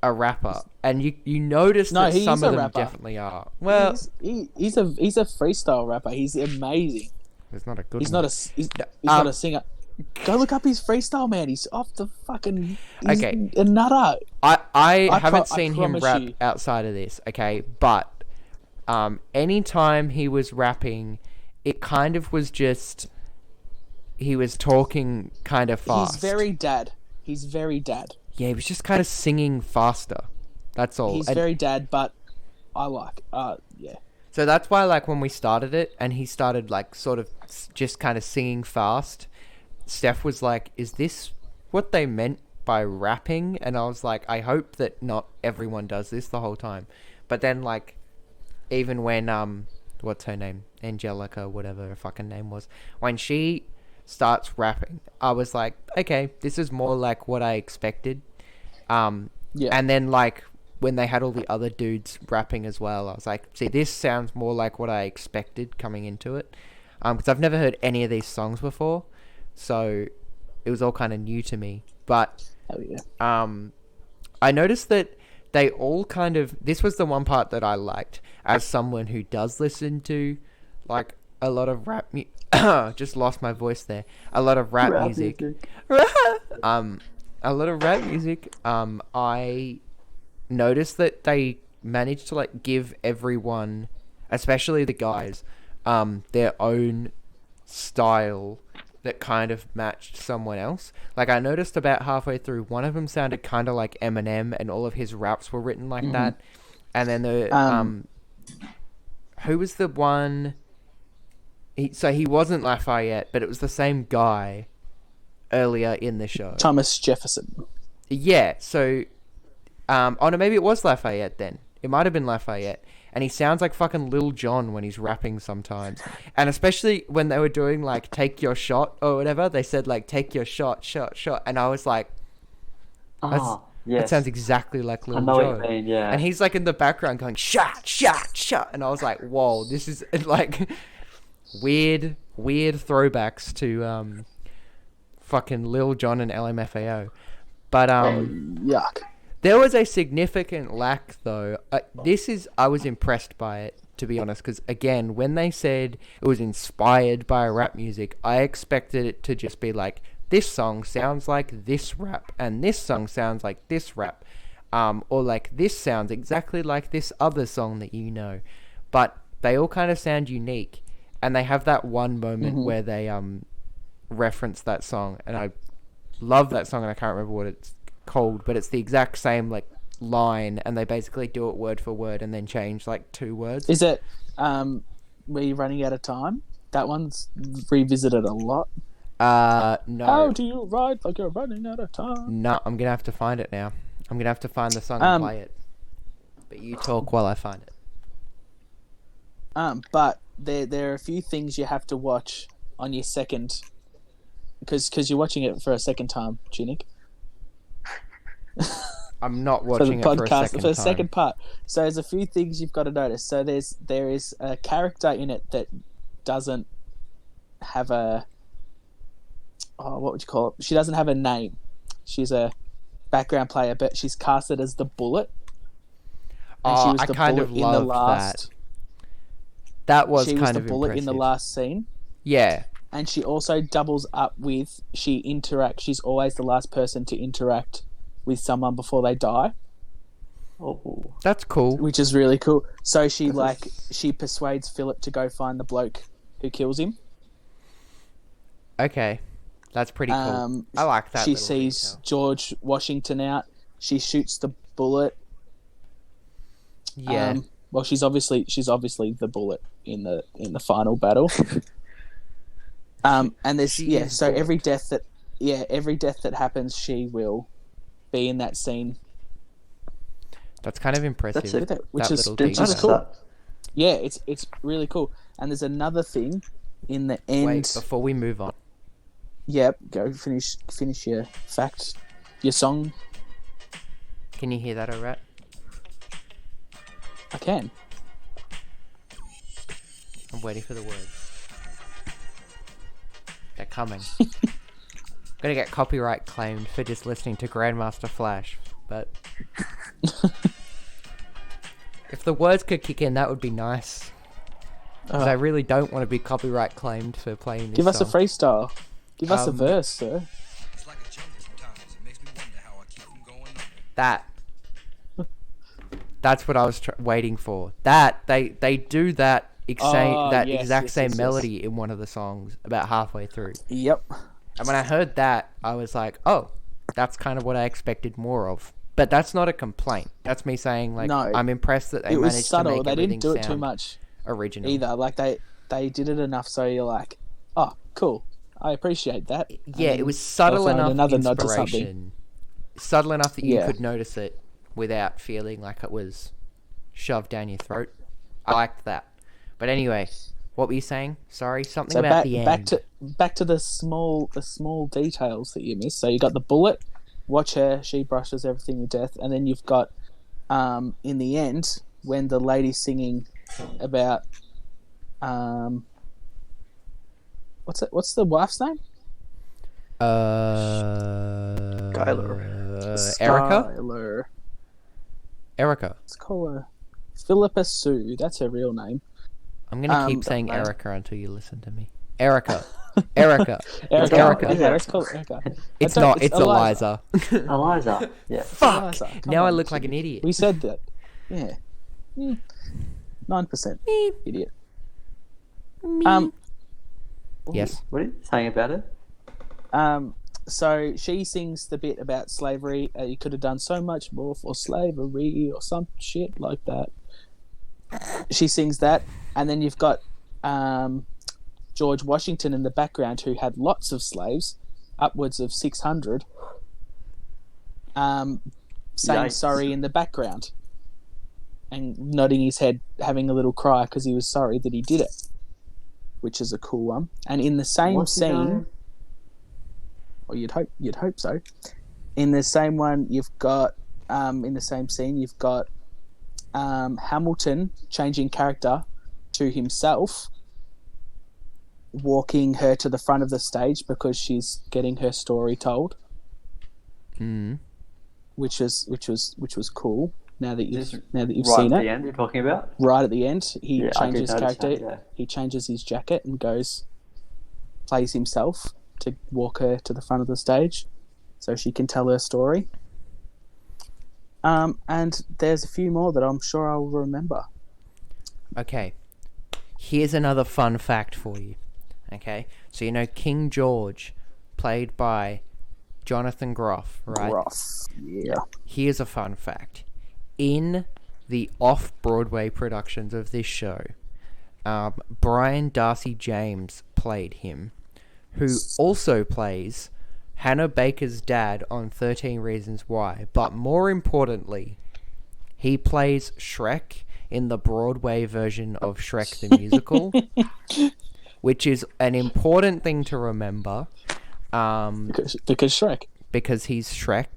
S1: a rapper, and you notice
S2: No,
S1: that
S2: he
S1: some
S2: is
S1: of
S2: a
S1: them
S2: rapper.
S1: definitely are. Well,
S2: he's a freestyle rapper. He's amazing.
S1: it's not a good.
S2: He's
S1: one.
S2: not a he's not a singer. Go look up his freestyle, man. He's off the fucking. He's
S1: Okay.
S2: a nutter.
S1: I haven't
S2: I
S1: seen him
S2: promise
S1: rap
S2: you.
S1: outside of this, okay? But anytime he was rapping, it kind of was just he was talking kind of fast.
S2: He's very dad.
S1: Yeah, he was just kind of singing faster. That's all.
S2: He's
S1: And
S2: very dad, but I like. Yeah.
S1: so that's why, like, when we started it and he started, like, sort of just kind of singing fast, Steph was like, is this what they meant by rapping? And I was like, I hope that not everyone does this the whole time. But then, like, even when, what's her name? Angelica, whatever her fucking name was. When she starts rapping, I was like, okay, this is more like what I expected.
S2: Yeah.
S1: And then, like, when they had all the other dudes rapping as well, I was like, see, this sounds more like what I expected coming into it. Because I've never heard any of these songs before. so it was all kind of new to me. But
S2: Hell yeah.
S1: I noticed that they all kind of... This was the one part that I liked as someone who does listen to, like, a lot of rap... just lost my voice there. A lot of rap music. A lot of rap music. I noticed that they managed to, like, give everyone, especially the guys, their own style that kind of matched someone else. Like, I noticed about halfway through, one of them sounded kind of like Eminem, and all of his raps were written like that. And then the who was the one? So he wasn't Lafayette, but it was the same guy earlier in the show.
S2: Thomas Jefferson.
S1: Yeah. So, oh no, maybe it was Lafayette then. It might have been Lafayette. And he sounds like fucking Lil Jon when he's rapping sometimes. And especially when they were doing, like, take your shot or whatever, they said, like, take your shot. And I was like, that sounds exactly like Lil Jon.
S3: I know what you mean, yeah.
S1: And he's, like, in the background going, shot. And I was like, whoa, this is, like, weird throwbacks to fucking Lil Jon and LMFAO. But,
S2: yuck.
S1: there was a significant lack, though. I was impressed by it, to be honest, because, again, when they said it was inspired by rap music, I expected it to just be like, this song sounds like this rap, and this song sounds like this rap, or like, this sounds exactly like this other song that you know. But they all kind of sound unique, and they have that one moment where they reference that song, and I love that song, and I can't remember what it's called, but it's the exact same, like, line, and they basically do it word for word and then change, like, 2 words.
S2: Is it were you running out of time? That one's revisited a lot.
S1: No.
S2: How do you ride like you're running out of time?
S1: No, I'm gonna have to find it now. I'm gonna have to find the song and play it. But you talk while I find it.
S2: But there are a few things you have to watch on your second, because you're watching it for a second time, Tunic.
S1: I'm not watching it for a second time.
S2: For the second part. So there's a few things you've got to notice. So there is a character in it that doesn't have a... Oh, what would you call it? She doesn't have a name. She's a background player, but she's casted as the Bullet. And she was
S1: I
S2: the
S1: kind
S2: Bullet
S1: of
S2: in
S1: loved
S2: the last...
S1: that. Was
S2: she
S1: kind
S2: was
S1: of
S2: the Bullet
S1: impressive.
S2: in the last scene.
S1: Yeah.
S2: And she also doubles up with... She's always the last person to interact with someone before they die.
S3: Oh,
S1: That's cool.
S2: Which is really cool. So she persuades Philip to go find the bloke who kills him.
S1: Okay. That's pretty cool. I like that.
S2: She sees
S1: detail.
S2: George Washington out. She shoots the Bullet.
S1: Yeah.
S2: Well, she's obviously the Bullet in the final battle. And there's so
S1: Bullet.
S2: every death that happens, she will be in that scene.
S1: That's kind of impressive.
S3: That's it.
S2: Which is
S1: detail.
S2: cool. Yeah, it's really cool. And there's another thing in the end.
S1: Wait, before we move on.
S2: Yep, go finish your fact, your song.
S1: Can you hear that, alright?
S2: I can.
S1: I'm waiting for the words. They're coming. Gonna get copyright claimed for just listening to Grandmaster Flash, but if the words could kick in, that would be nice. Because I really don't want to be copyright claimed for playing this
S2: Give us a
S1: song.
S2: freestyle. Give us a verse, sir.
S4: It's like a jungle sometimes. It makes me wonder how I keep from going under.
S1: That. That's what I was waiting for. That they do that exact same melody in one of the songs about halfway through.
S2: Yep.
S1: And when I heard that, I was like, oh, that's kind of what I expected more of. But that's not a complaint. That's me saying, like,
S2: No,
S1: I'm impressed that they
S2: it was
S1: managed
S2: subtle.
S1: to make
S2: They
S1: everything
S2: didn't do it too
S1: sound
S2: much
S1: original.
S2: either. Like they did it enough so you're like, oh, cool. I appreciate that.
S1: Yeah, it was subtle
S2: they'll find
S1: enough
S2: another nod to
S1: inspiration. Subtle enough that you
S2: Yeah.
S1: could notice it without feeling like it was shoved down your throat. I liked that. But anyway, what were you saying? Sorry, something
S2: So
S1: about the end.
S2: back to the small details that you missed. So you got the Bullet. Watch her. She brushes everything to death, and then you've got in the end when the lady's singing about what's the wife's name?
S1: Erica?
S2: Skylar.
S1: Erica.
S2: Let's call her Philippa Sue. That's her real name.
S1: I'm going to keep
S2: don't
S1: saying
S2: know.
S1: Erica until you listen to me. Erica. Erica. It's
S2: Erica.
S1: Erica.
S2: Okay, let's call her Erica.
S1: It's
S2: I don't-
S1: not. It's Eliza.
S3: Eliza. Yeah.
S1: Fuck.
S2: Eliza. Come
S1: Now I
S2: on,
S1: look like an idiot.
S2: We said that. Yeah. 9% idiot.
S1: Yes.
S3: What are you saying about it?
S2: So she sings the bit about slavery. You could have done so much more for slavery or some shit like that. She sings that, and then you've got George Washington in the background, who had lots of slaves, upwards of 600, saying
S3: Yikes.
S2: sorry in the background and nodding his head, having a little cry because he was sorry that he did it, which is a cool one. And in the same
S3: What's he
S2: scene,
S3: done?
S2: or you'd hope so. In the same one, you've got in the same scene, you've got Hamilton changing character to himself, walking her to the front of the stage because she's getting her story told, which was cool. Now that you've
S3: Right
S2: seen
S3: at
S2: it,
S3: the end, you're talking about?
S2: right at the end, he
S3: Yeah, I did
S2: changes
S3: notice
S2: character.
S3: that, yeah.
S2: He changes his jacket and plays himself to walk her to the front of the stage, so she can tell her story. And there's a few more that I'm sure I'll remember.
S1: Okay. Here's another fun fact for you. Okay. So you know King George, played by Jonathan Groff, right?
S2: Groff, yeah.
S1: Here's a fun fact. In the off-Broadway productions of this show, Brian Darcy James played him, who also plays Hannah Baker's dad on 13 Reasons Why. But more importantly, he plays Shrek in the Broadway version of Shrek the Musical, which is an important thing to remember.
S2: Because Shrek.
S1: Because he's Shrek.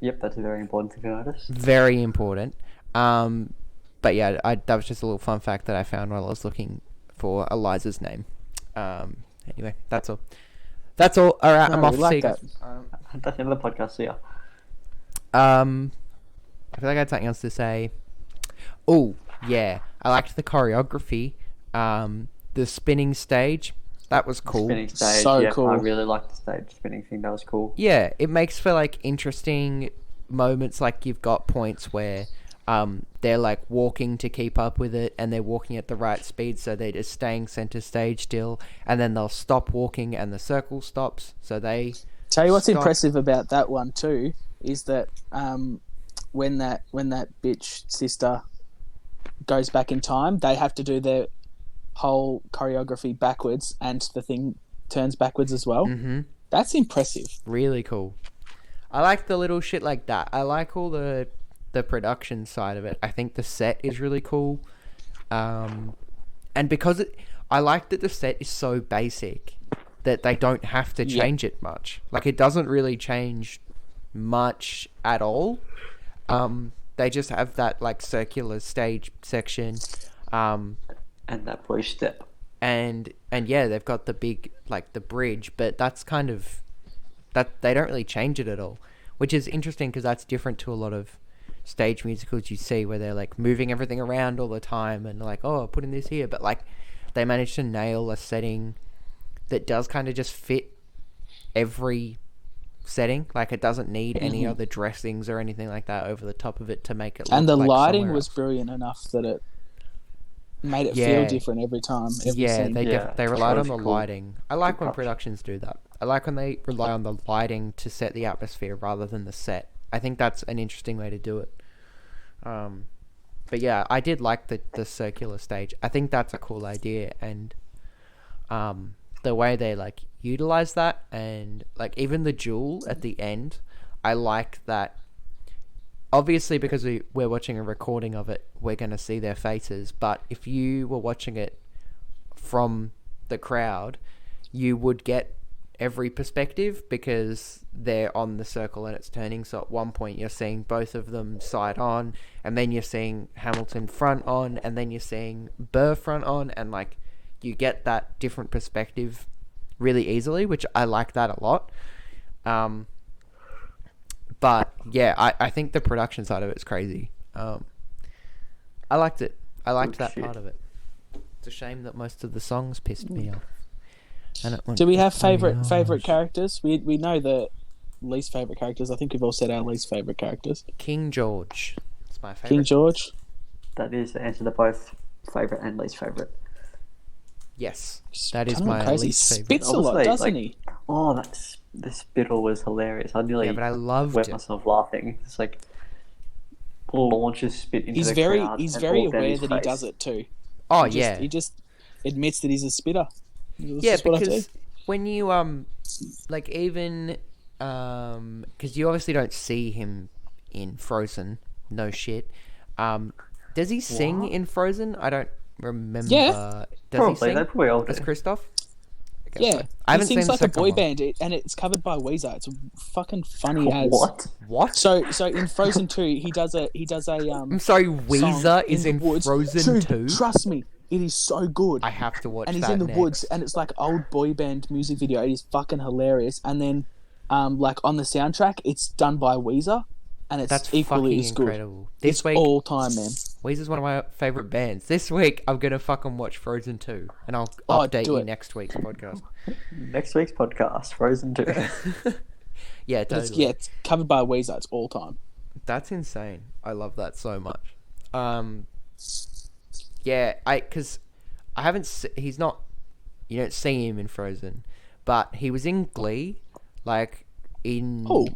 S3: Yep, that's a very important thing to notice.
S1: Very important. But yeah, that was just a little fun fact that I found while I was looking for Eliza's name. Anyway, that's all. That's all. All right, I'm
S2: No,
S1: off.
S2: we like
S1: See you
S2: that.
S1: guys.
S3: That's the end of the podcast, see ya.
S1: I feel like I had something else to say. Oh, yeah. I liked the choreography. The spinning stage. That was cool.
S3: Spinning stage,
S2: So
S3: yeah,
S2: cool.
S3: I really liked the stage spinning thing, that was cool.
S1: Yeah, it makes for like interesting moments. Like you've got points where they're like walking to keep up with it, and they're walking at the right speed, so they're just staying center stage still, and then they'll stop walking and the circle stops, so they
S2: Tell you what's
S1: stop.
S2: impressive about that one too is that when that bitch sister goes back in time, they have to do their whole choreography backwards, and the thing turns backwards as well.
S1: Mm-hmm.
S2: That's impressive.
S1: Really cool. I like the little shit like that. I like all the production side of it. I think the set is really cool. And because I like that the set is so basic that they don't have to change it much. Like, it doesn't really change much at all. They just have that, like, circular stage section.
S3: And that push step.
S1: And yeah, they've got the big, like, the bridge, but that's kind of... that they don't really change it at all. Which is interesting because that's different to a lot of stage musicals you see where they're, like, moving everything around all the time and, like, oh, putting this here. But, like, they managed to nail a setting that does kind of just fit every setting. Like, it doesn't need any other dressings or anything like that over the top of it to make it look
S2: And the
S1: like
S2: lighting
S1: somewhere
S2: was
S1: else.
S2: brilliant enough that it made it
S1: Yeah.
S2: feel different every time. Every scene.
S1: They
S3: Yeah,
S1: they relied on
S3: that
S1: the
S3: was cool.
S1: lighting. I like when
S3: touch.
S1: productions do that. I like when they rely on the lighting to set the atmosphere rather than the set. I think that's an interesting way to do it. But yeah, I did like the circular stage. I think that's a cool idea, and the way they like utilize that, and like even the duel at the end, I like that. Obviously, because we're watching a recording of it, we're going to see their faces. But if you were watching it from the crowd, you would get every perspective because they're on the circle and it's turning. So at one point you're seeing both of them side on, and then you're seeing Hamilton front on, and then you're seeing Burr front on, and like you get that different perspective really easily, which I like that a lot. But yeah, I think the production side of it's crazy. I liked it. I liked that part of it. It's a shame that most of the songs pissed me off. And
S2: Do we have favorite characters? We know the least favorite characters. I think we've all said our least favorite characters.
S1: King George. It's my favorite.
S2: King George.
S3: That is the answer to both favorite and least favorite.
S1: Yes, that is
S2: Come on,
S1: my
S2: crazy.
S1: least favorite.
S2: Spits a lot,
S3: Obviously,
S2: doesn't
S3: like-
S2: he?
S3: Oh, the spittle was hilarious. I nearly
S1: Yeah, but I loved
S3: wet
S1: it.
S3: myself laughing. It's like launches spit into
S2: He's
S3: the
S2: very
S3: crowd.
S2: he's
S3: and
S2: very
S3: all down
S2: aware
S3: his
S2: that he
S3: face.
S2: does it too.
S1: Oh
S2: He
S1: yeah,
S2: just admits that he's a spitter. That's
S1: yeah.
S2: just what I do.
S1: Because when you like even because you obviously don't see him in Frozen. No shit. Does he sing
S3: What?
S1: in Frozen? I don't remember.
S2: Yeah.
S1: Does
S3: Probably,
S1: he sing?
S3: they probably all
S1: As
S3: do.
S1: Kristoff? I guess
S2: Yeah,
S1: so. I
S2: he
S1: haven't
S2: sings
S1: seen the
S2: like a
S1: second
S2: boy
S1: one.
S2: band, and it's covered by Weezer. It's fucking funny as.
S3: What?
S1: What?
S2: So in Frozen 2, he does a
S1: I'm sorry, Weezer
S2: song
S1: is
S2: the
S1: in
S2: woods.
S1: Frozen
S2: Dude,
S1: 2.
S2: Trust me, it is so good.
S1: I have to watch
S2: And he's
S1: that
S2: in the
S1: next.
S2: woods, and it's like old boy band music video. It is fucking hilarious. And then, like on the soundtrack, it's done by Weezer, and it's
S1: That's
S2: equally
S1: fucking
S2: as good.
S1: incredible. This
S2: It's
S1: week,
S2: all time, man.
S1: Weezer's one of my favorite bands. This week, I'm gonna fucking watch Frozen 2, and I'll
S2: Oh,
S1: update
S2: do
S1: you
S2: it.
S1: next week's podcast.
S3: Next week's podcast, Frozen 2.
S1: Yeah,
S2: But
S1: totally.
S2: it's covered by Weezer. It's all time.
S1: That's insane. I love that so much. Yeah, because I haven't. He's not. You don't see him in Frozen, but he was in Glee, like in
S2: Oh.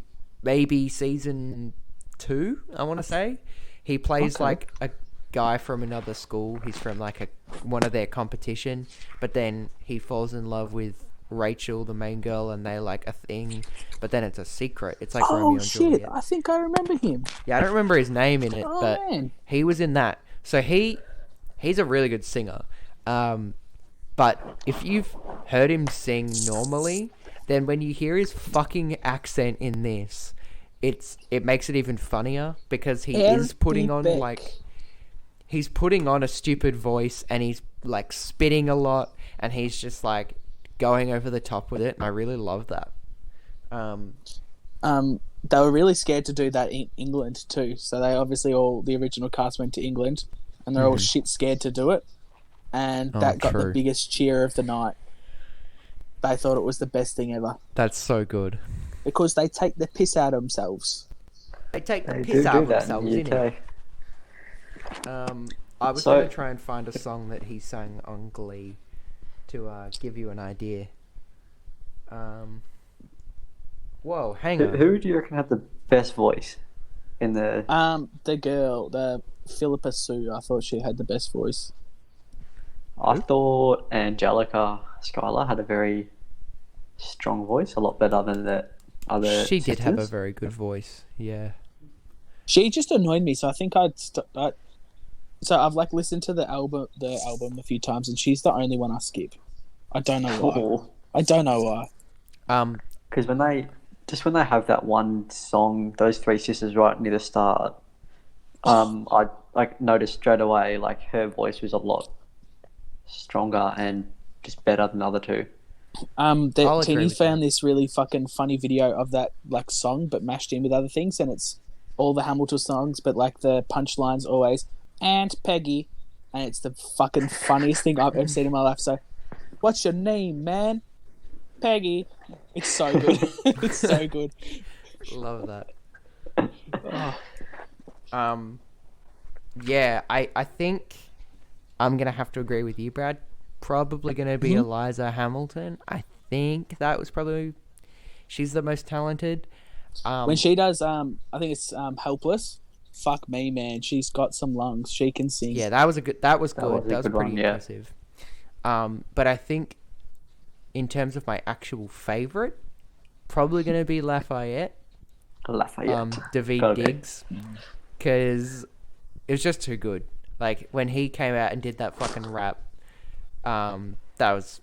S1: maybe season 2. I want to say he plays
S3: Okay.
S1: like a guy from another school. He's from like one of their competition, but then he falls in love with Rachel, the main girl, and they like a thing. But then it's a secret. It's like Romeo
S2: Oh
S1: and
S2: shit!
S1: Juliet.
S2: I think I remember him.
S1: Yeah, I don't remember his name in it,
S2: Oh
S1: but
S2: man.
S1: he was in that. So he's a really good singer. But if you've heard him sing normally, then when you hear his fucking accent in this, it makes it even funnier because he is putting on
S2: Beck.
S1: like he's putting on a stupid voice and he's like spitting a lot and he's just like going over the top with it. And I really love that.
S2: They were really scared to do that in England too. So they obviously the original cast went to England, and they're all shit scared to do it. And that got the
S1: true.
S2: biggest cheer of the night. They thought it was the best thing ever
S1: That's so good.
S2: because they take the piss out of themselves.
S1: They take the
S3: They
S1: piss
S3: do
S1: out
S3: do
S1: of
S3: that
S1: themselves,
S3: in the
S1: innit?
S3: UK.
S1: I was
S3: So-
S1: going to try and find a song that he sang on Glee to give you an idea. Whoa, hang on.
S3: Who do you reckon had the best voice in the...
S2: The girl, the Philippa Sue, I thought she had the best voice.
S3: I thought Angelica Schuyler had a very strong voice, a lot better than the other
S1: She did have a
S3: sisters.
S1: very good voice, yeah.
S2: She just annoyed me, so I think so I've like listened to the album a few times, and she's the only one I skip. I don't know why.
S3: Cool.
S2: I don't know why.
S3: Because when they have that one song, those three sisters right near the start, I like noticed straight away like her voice was a lot stronger and just better than the other two.
S1: I'll agree
S2: Teeny
S1: with
S2: found this really fucking funny video of that like song, but mashed in with other things, and it's all the Hamilton songs, but like the punchlines always Aunt Peggy, and it's the fucking funniest thing I've ever seen in my life. So, what's your name, man? Peggy. It's so good. It's so good.
S1: Love that.
S2: Oh,
S1: Yeah, I think I'm going to have to agree with you, Brad. Probably going to be Eliza Hamilton. I think that was probably... She's the most talented.
S2: when she does, I think it's Helpless. Fuck me, man. She's got some lungs. She can sing.
S1: Yeah, that was good. That was
S3: That was a
S1: pretty
S3: good one, yeah.
S1: impressive. But I think in terms of my actual favorite, probably going to be Lafayette.
S3: Lafayette.
S1: David
S3: Gotta be.
S1: Diggs, because it was just too good. Like when he came out and did that fucking rap, that was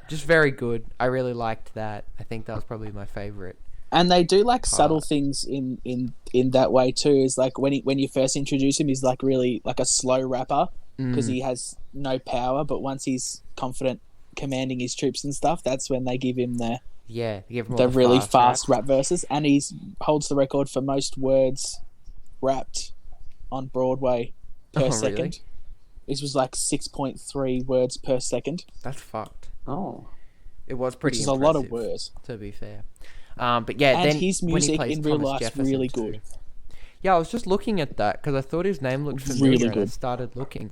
S1: just very good. I really liked that. I think that was probably my favorite.
S2: And they do like subtle things in that way too. Is like when you first introduce him, he's like really like a slow rapper because he has no power. But once he's confident commanding his troops and stuff, that's when they give him the
S1: Yeah, they give him all
S2: the really
S1: fast
S2: fast
S1: raps.
S2: rap verses, and he holds the record for most words rapped on Broadway per
S1: Oh,
S2: second.
S1: really?
S2: This was like 6.3 words per second,
S1: That's fucked.
S3: Oh.
S1: It was
S2: which
S1: pretty
S2: is a
S1: impressive,
S2: lot of words.
S1: to be fair. But yeah,
S2: And
S1: then
S2: his
S1: when he
S2: music
S1: plays
S2: in real
S1: Thomas
S2: life's
S1: Jefferson
S2: really
S1: too.
S2: good.
S1: Yeah, I was just looking at that because I thought his name looked
S2: Really
S1: familiar, and I
S2: good.
S1: started looking.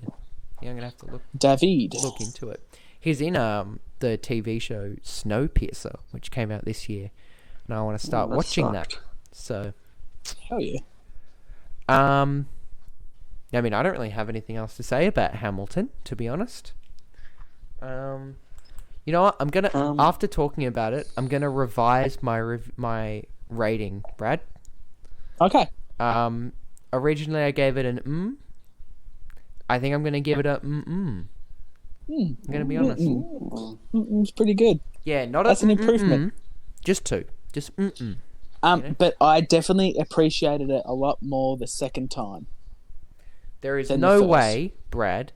S1: Yeah, I'm gonna have to
S2: David.
S1: look into it. He's in the TV show Snowpiercer, which came out this year, and I want to start
S3: that
S1: watching that.
S3: sucked.
S1: So,
S2: Hell yeah.
S1: I mean, I don't really have anything else to say about Hamilton, to be honest. You know what? I'm gonna after talking about it, I'm gonna revise my rating, Brad.
S2: Okay.
S1: Originally I gave it an I think I'm gonna give it a I'm gonna be honest.
S2: It's pretty good.
S1: Yeah, not
S2: That's
S1: a
S2: an improvement.
S1: Just two. Just
S2: But I definitely appreciated it a lot more the second time.
S1: There is
S2: than the
S1: no
S2: first.
S1: way, Brad,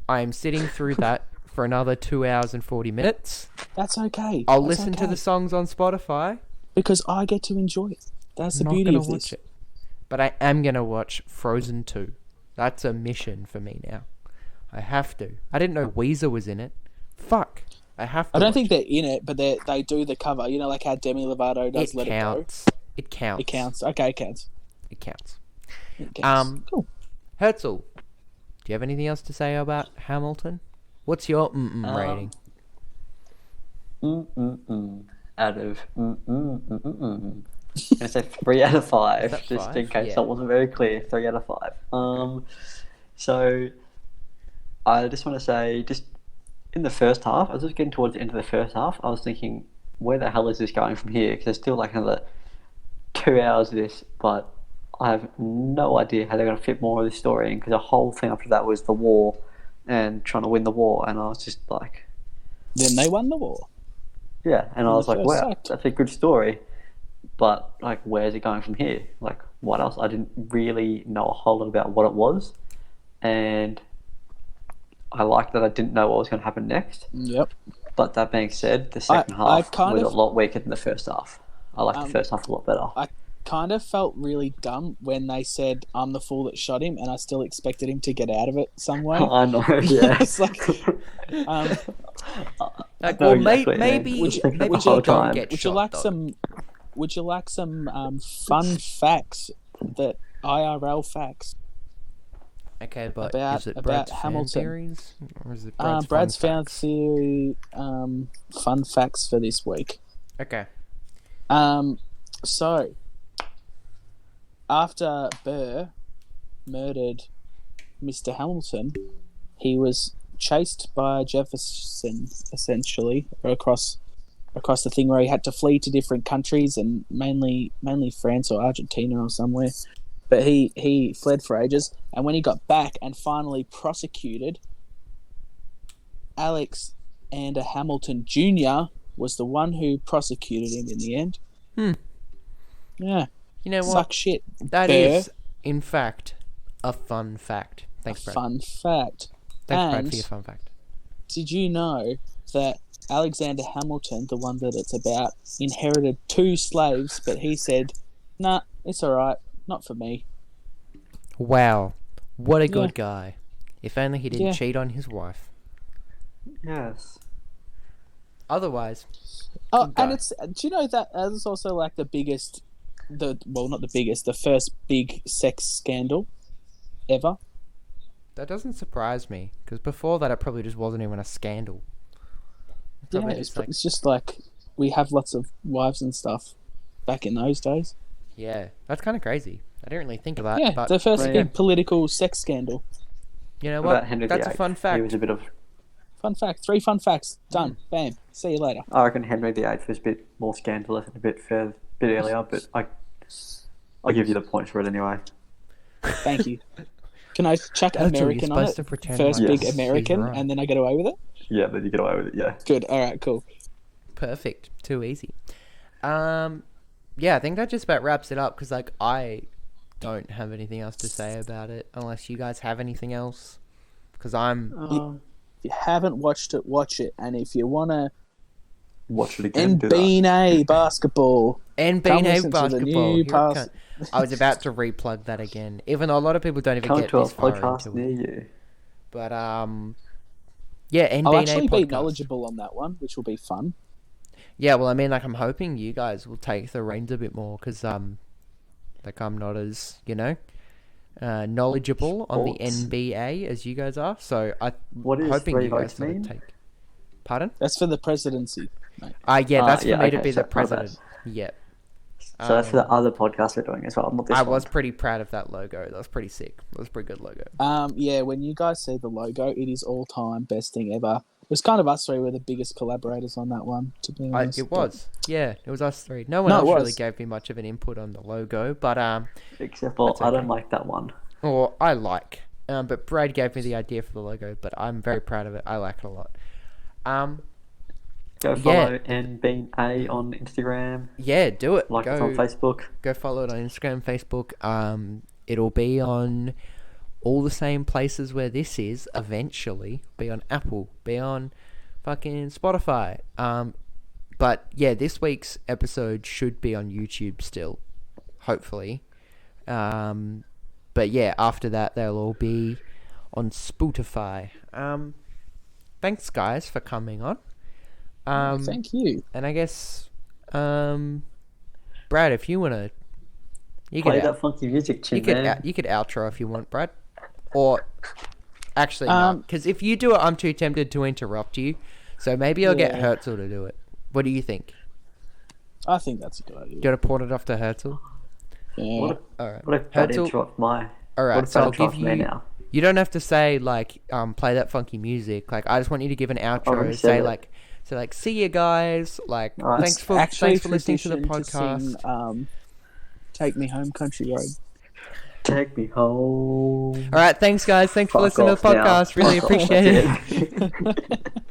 S1: I am sitting through that for another 2 hours and 40 minutes.
S2: That's okay.
S1: I'll
S2: That's
S1: listen to
S2: okay.
S1: the songs on Spotify.
S2: because I get to enjoy it. That's the
S1: I'm not
S2: beauty
S1: gonna
S2: of
S1: watch
S2: this.
S1: it. But I am gonna watch Frozen 2. That's a mission for me now. I have to. I didn't know Weezer was in it. Fuck. I have to.
S2: I don't
S1: watch
S2: think they're in it, but they do the cover. You know, like how Demi Lovato
S1: it.
S2: does
S1: It
S2: Let
S1: counts. It
S2: It Go.
S1: counts.
S2: It counts. Okay, it counts.
S1: It counts.
S2: It counts. Cool.
S1: Herzl, do you have anything else to say about Hamilton? What's your rating?
S3: Out of I'm gonna say 3 out of 5,
S1: that
S3: just
S1: 5?
S3: in case
S1: Yeah.
S3: that wasn't very clear. 3 out of 5. So I just want to say, just in the first half, I was just getting towards the end of the first half. I was thinking, where the hell is this going from here? Because there's still like another 2 hours of this, but I have no idea how they're going to fit more of this story in. Because the whole thing after that was the war and trying to win the war, and I was just like,
S2: Then they won the war.
S3: yeah, and I
S2: In
S3: was
S2: the
S3: like,
S2: first
S3: wow,
S2: act.
S3: that's a good story. But, like, where's it going from here? Like, what else? I didn't really know a whole lot about what it was. And I liked that I didn't know what was going to happen next.
S2: Yep.
S3: But that being said, the second
S2: I
S3: half
S2: kind
S3: was
S2: of-
S3: a lot weaker than the first half. I liked the first half a lot better.
S2: I kind of felt really dumb when they said, I'm the fool that shot him, and I still expected him to get out of it some way.
S3: I know, yeah.
S2: It's like,
S1: Like,
S3: know
S1: well,
S3: exactly,
S1: maybe
S3: man.
S2: Would you-
S1: maybe
S2: would
S1: he
S2: you-
S1: don't
S3: time.
S1: get
S2: would
S1: shot.
S2: you like
S1: though.
S2: some? Would you like some fun facts that IRL facts?
S1: Okay, but
S2: about-
S1: is it
S2: about
S1: Brad's
S2: Hamilton?
S1: fan theories, or is it Brad's,
S2: Brad's
S1: fun
S2: found
S1: facts?
S2: theory fun facts for this week.
S1: Okay.
S2: So after Burr murdered Mr. Hamilton, he was chased by Jefferson essentially across the thing where he had to flee to different countries and mainly France or Argentina or somewhere. But he fled for ages, and when he got back and finally prosecuted, Alexander Hamilton Jr. was the one who prosecuted him in the end. Yeah.
S1: You know what?
S2: Suck shit.
S1: That
S2: Burr.
S1: is, in fact, a fun fact. Thanks, Brad.
S2: Fun fact.
S1: Thanks, Brad,
S2: And
S1: for your fun fact.
S2: did you know that Alexander Hamilton, the one that it's about, inherited 2 slaves, but he said, nah, it's alright, not for me.
S1: Wow, what a
S2: Yeah.
S1: good guy. If only he didn't
S2: Yeah.
S1: cheat on his wife.
S3: Yes.
S1: Otherwise,
S2: Oh,
S1: Good guy.
S2: and do you know that is also like the biggest, not the biggest, the first big sex scandal ever?
S1: that doesn't surprise me, because before that it probably just wasn't even a scandal.
S2: Yeah,
S1: Probably
S2: it's,
S1: just like,
S2: it's just like we have lots of wives and stuff back in those days.
S1: yeah, that's kind of crazy. I didn't really think of that,
S2: Yeah,
S1: but
S2: the first
S3: Right.
S2: big political sex scandal.
S1: you know
S3: What
S1: what?
S3: about Henry
S1: That's a
S3: VIII?
S1: fun fact.
S3: He was a bit of...
S2: Fun fact. 3 fun facts. Done. Bam. See you later.
S3: I reckon Henry VIII was a bit more scandalous and a bit earlier, but I'll give you the points for it anyway.
S2: Thank you. Can I chuck
S1: Herzl, you're
S2: American on
S1: supposed
S2: it?
S1: to pretend
S2: First
S1: like
S2: big
S3: Yes.
S2: American,
S1: he's right.
S2: and then I get away with it?
S3: Yeah, then you get away with it, yeah.
S2: Good. All right, cool.
S1: Perfect. Too easy. Yeah, I think that just about wraps it up, because like I don't have anything else to say about it unless you guys have anything else, because I'm
S2: If you haven't watched it, watch it. And if you want to
S3: Watch it again. Do that.
S2: NBA basketball.
S1: And
S2: Come
S1: being a
S2: listen to the
S1: basketball.
S2: new
S1: Here it
S2: pass-
S1: comes. I was about to replug that again, even though a lot of people don't even
S3: Come
S1: get
S3: to a
S1: this far
S3: podcast
S1: into
S3: near
S1: it.
S3: you.
S1: But yeah, NBA
S2: I'll actually be
S1: podcast.
S2: knowledgeable on that one, which will be fun.
S1: Yeah, well, I mean, like, I'm hoping you guys will take the reins a bit more because, like, I'm not as, knowledgeable on the
S3: Sports.
S1: NBA as you guys are. So I'm
S3: What does
S1: hoping
S3: 3
S1: you guys
S3: votes
S1: sort of
S3: mean?
S1: take. Pardon?
S2: That's for the presidency. Mate.
S1: Yeah, that's for
S3: yeah,
S1: me to
S3: okay,
S1: be
S3: so
S1: the
S3: my bad.
S1: president. Yeah.
S3: So that's for the other podcast we're doing as well. Not this
S1: I
S3: one.
S1: was pretty proud of that logo. That was pretty sick. That was a pretty good logo.
S2: Yeah, when you guys see the logo, it is all time best thing ever. It was kind of us three were the biggest collaborators on that one, to be honest.
S1: It was. Yeah, it was us three. No one
S2: No, it
S1: else really
S2: was.
S1: gave me much of an input on the logo, but
S3: Except for
S1: That's
S3: I
S1: okay.
S3: don't like that one.
S1: or I like. But Brad gave me the idea for the logo, but I'm very proud of it. I like it a lot.
S3: Go follow NBA on Instagram.
S1: Yeah, do it.
S3: Like us on Facebook.
S1: Go follow it on Instagram, Facebook. It'll be on all the same places where this is eventually. Be on Apple. Be on fucking Spotify. But yeah, this week's episode should be on YouTube still, hopefully. But yeah, after that they'll all be on Spotify. Thanks guys for coming on.
S2: Thank you.
S1: And I guess, Brad, if you wanna, you
S3: Play
S1: could
S3: that funky music, Chin,
S1: you could
S3: man.
S1: you could outro if you want, Brad. Or actually, no, because if you do it, I'm too tempted to interrupt you. So maybe I'll get
S2: Yeah.
S1: Herzl to do it. What do you think?
S2: I think that's a good idea.
S1: You gotta port it off to Herzl.
S2: Yeah.
S3: What if,
S1: All right.
S3: what if that
S1: Herzl,
S3: interrupts my...
S1: all right.
S3: What if
S1: So
S3: that
S1: I'll give
S3: interrupts me
S1: you.
S3: now?
S1: You don't have to say like play that funky music. Like I just want you to give an outro.
S3: already
S1: Say
S3: said it.
S1: like see you guys. Like
S3: All right.
S1: thanks for listening to the podcast.
S2: Sing, Take Me Home Country Road.
S3: Take me home.
S1: All right, thanks guys. Thanks for
S3: Fuck
S1: listening to the
S3: off now.
S1: podcast. Really
S3: Fuck off,
S1: appreciate it.
S3: yeah.